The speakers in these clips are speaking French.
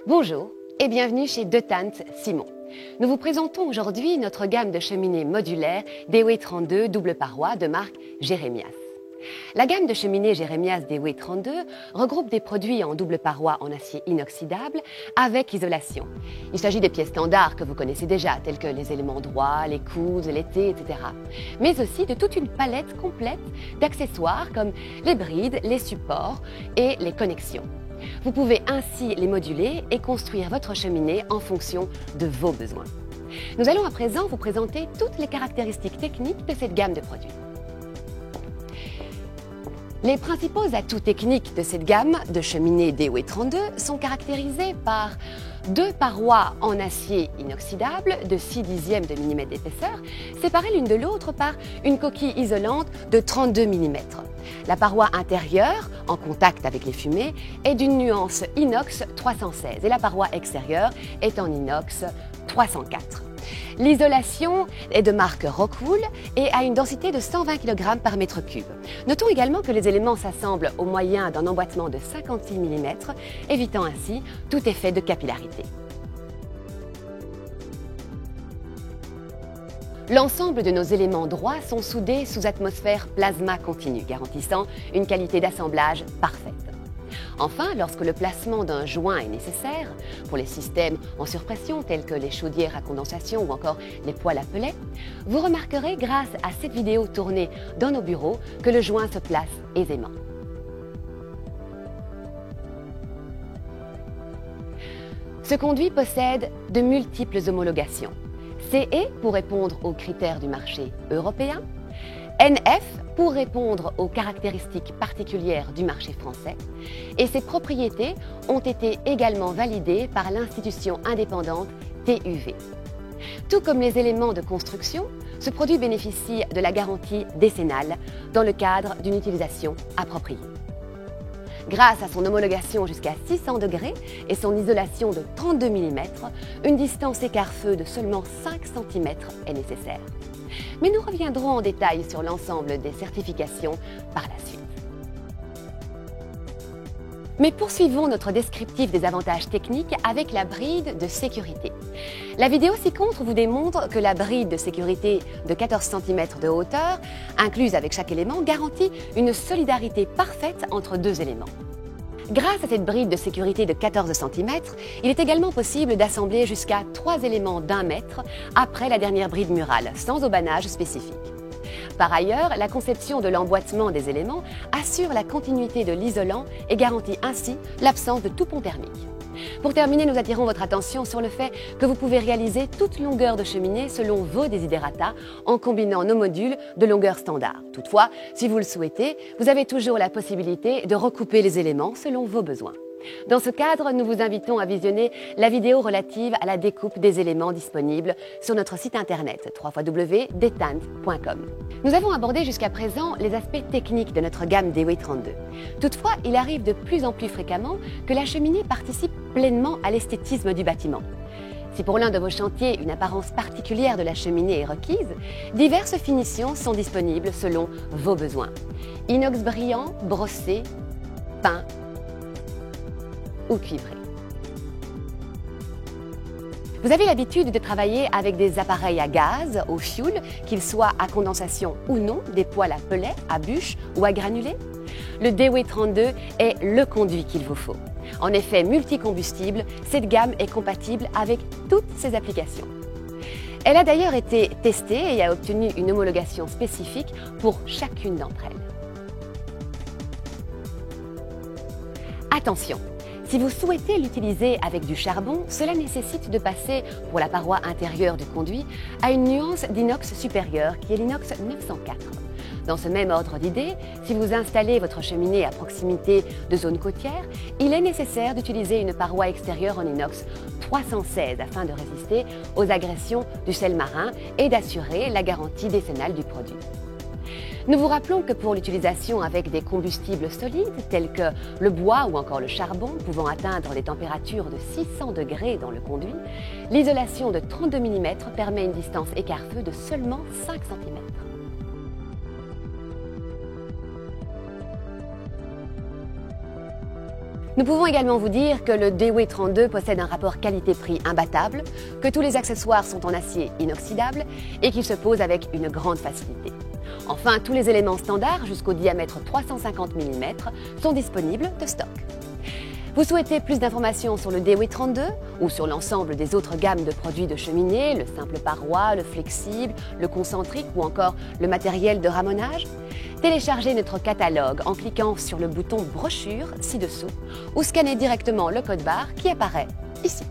Bonjour et bienvenue chez De Tantes Simon. Nous vous présentons aujourd'hui notre gamme de cheminées modulaires DW32 double paroi de marque Jeremias. La gamme de cheminées Jeremias DW32 regroupe des produits en double paroi en acier inoxydable avec isolation. Il s'agit des pièces standards que vous connaissez déjà, telles que les éléments droits, les coudes, les T, etc. Mais aussi de toute une palette complète d'accessoires comme les brides, les supports et les connexions. Vous pouvez ainsi les moduler et construire votre cheminée en fonction de vos besoins. Nous allons à présent vous présenter toutes les caractéristiques techniques de cette gamme de produits. Les principaux atouts techniques de cette gamme de cheminées DW32 sont caractérisés par deux parois en acier inoxydable de 6/10 de millimètre d'épaisseur, séparées l'une de l'autre par une coquille isolante de 32 mm. La paroi intérieure, en contact avec les fumées, est d'une nuance inox 316 et la paroi extérieure est en inox 304. L'isolation est de marque Rockwool et a une densité de 120 kg par mètre cube. Notons également que les éléments s'assemblent au moyen d'un emboîtement de 56 mm, évitant ainsi tout effet de capillarité. L'ensemble de nos éléments droits sont soudés sous atmosphère plasma continu, garantissant une qualité d'assemblage parfaite. Enfin, lorsque le placement d'un joint est nécessaire, pour les systèmes en surpression tels que les chaudières à condensation ou encore les poêles à pellets, vous remarquerez grâce à cette vidéo tournée dans nos bureaux que le joint se place aisément. Ce conduit possède de multiples homologations. CE pour répondre aux critères du marché européen, NF pour répondre aux caractéristiques particulières du marché français, et ses propriétés ont été également validées par l'institution indépendante TÜV. Tout comme les éléments de construction, ce produit bénéficie de la garantie décennale dans le cadre d'une utilisation appropriée. Grâce à son homologation jusqu'à 600 degrés et son isolation de 32 mm, une distance écart-feu de seulement 5 cm est nécessaire. Mais nous reviendrons en détail sur l'ensemble des certifications par la suite. Mais poursuivons notre descriptif des avantages techniques avec la bride de sécurité. La vidéo ci-contre vous démontre que la bride de sécurité de 14 cm de hauteur, incluse avec chaque élément, garantit une solidarité parfaite entre deux éléments. Grâce à cette bride de sécurité de 14 cm, il est également possible d'assembler jusqu'à 3 éléments d'1 mètre après la dernière bride murale, sans aubanage spécifique. Par ailleurs, la conception de l'emboîtement des éléments assure la continuité de l'isolant et garantit ainsi l'absence de tout pont thermique. Pour terminer, nous attirons votre attention sur le fait que vous pouvez réaliser toute longueur de cheminée selon vos desiderata en combinant nos modules de longueur standard. Toutefois, si vous le souhaitez, vous avez toujours la possibilité de recouper les éléments selon vos besoins. Dans ce cadre, nous vous invitons à visionner la vidéo relative à la découpe des éléments disponibles sur notre site internet www.detantes.com. Nous avons abordé jusqu'à présent les aspects techniques de notre gamme DW32. Toutefois, il arrive de plus en plus fréquemment que la cheminée participe pleinement à l'esthétisme du bâtiment. Si pour l'un de vos chantiers, une apparence particulière de la cheminée est requise, diverses finitions sont disponibles selon vos besoins. Inox brillant, brossé, peint ou cuivré. Vous avez l'habitude de travailler avec des appareils à gaz, au fioul, qu'ils soient à condensation ou non, des poêles à pellets, à bûches ou à granulés? Le DW32 est le conduit qu'il vous faut. En effet, multicombustible, cette gamme est compatible avec toutes ces applications. Elle a d'ailleurs été testée et a obtenu une homologation spécifique pour chacune d'entre elles. Attention! Si vous souhaitez l'utiliser avec du charbon, cela nécessite de passer, pour la paroi intérieure du conduit, à une nuance d'inox supérieure qui est l'inox 904. Dans ce même ordre d'idée, si vous installez votre cheminée à proximité de zones côtières, il est nécessaire d'utiliser une paroi extérieure en inox 316 afin de résister aux agressions du sel marin et d'assurer la garantie décennale du produit. Nous vous rappelons que pour l'utilisation avec des combustibles solides tels que le bois ou encore le charbon pouvant atteindre des températures de 600 degrés dans le conduit, l'isolation de 32 mm permet une distance écart-feu de seulement 5 cm. Nous pouvons également vous dire que le DW32 possède un rapport qualité-prix imbattable, que tous les accessoires sont en acier inoxydable et qu'il se pose avec une grande facilité. Enfin, tous les éléments standards jusqu'au diamètre 350 mm sont disponibles de stock. Vous souhaitez plus d'informations sur le DW32 ou sur l'ensemble des autres gammes de produits de cheminée, le simple paroi, le flexible, le concentrique ou encore le matériel de ramonage? Téléchargez notre catalogue en cliquant sur le bouton brochure ci-dessous ou scannez directement le code barre qui apparaît ici.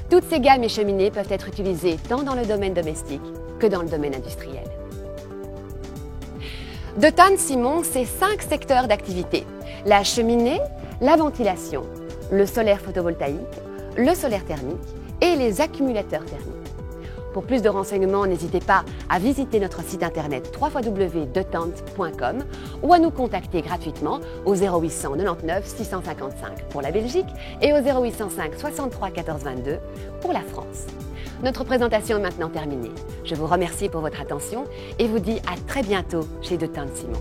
Toutes ces gammes et cheminées peuvent être utilisées tant dans le domaine domestique que dans le domaine industriel. De Tannes-Simon, c'est 5 secteurs d'activité: la cheminée, la ventilation, le solaire photovoltaïque, le solaire thermique et les accumulateurs thermiques. Pour plus de renseignements, n'hésitez pas à visiter notre site internet www.detantes.com ou à nous contacter gratuitement au 0899 655 pour la Belgique et au 0805 63 14 22 pour la France. Notre présentation est maintenant terminée. Je vous remercie pour votre attention et vous dis à très bientôt chez De Tannes-Simon.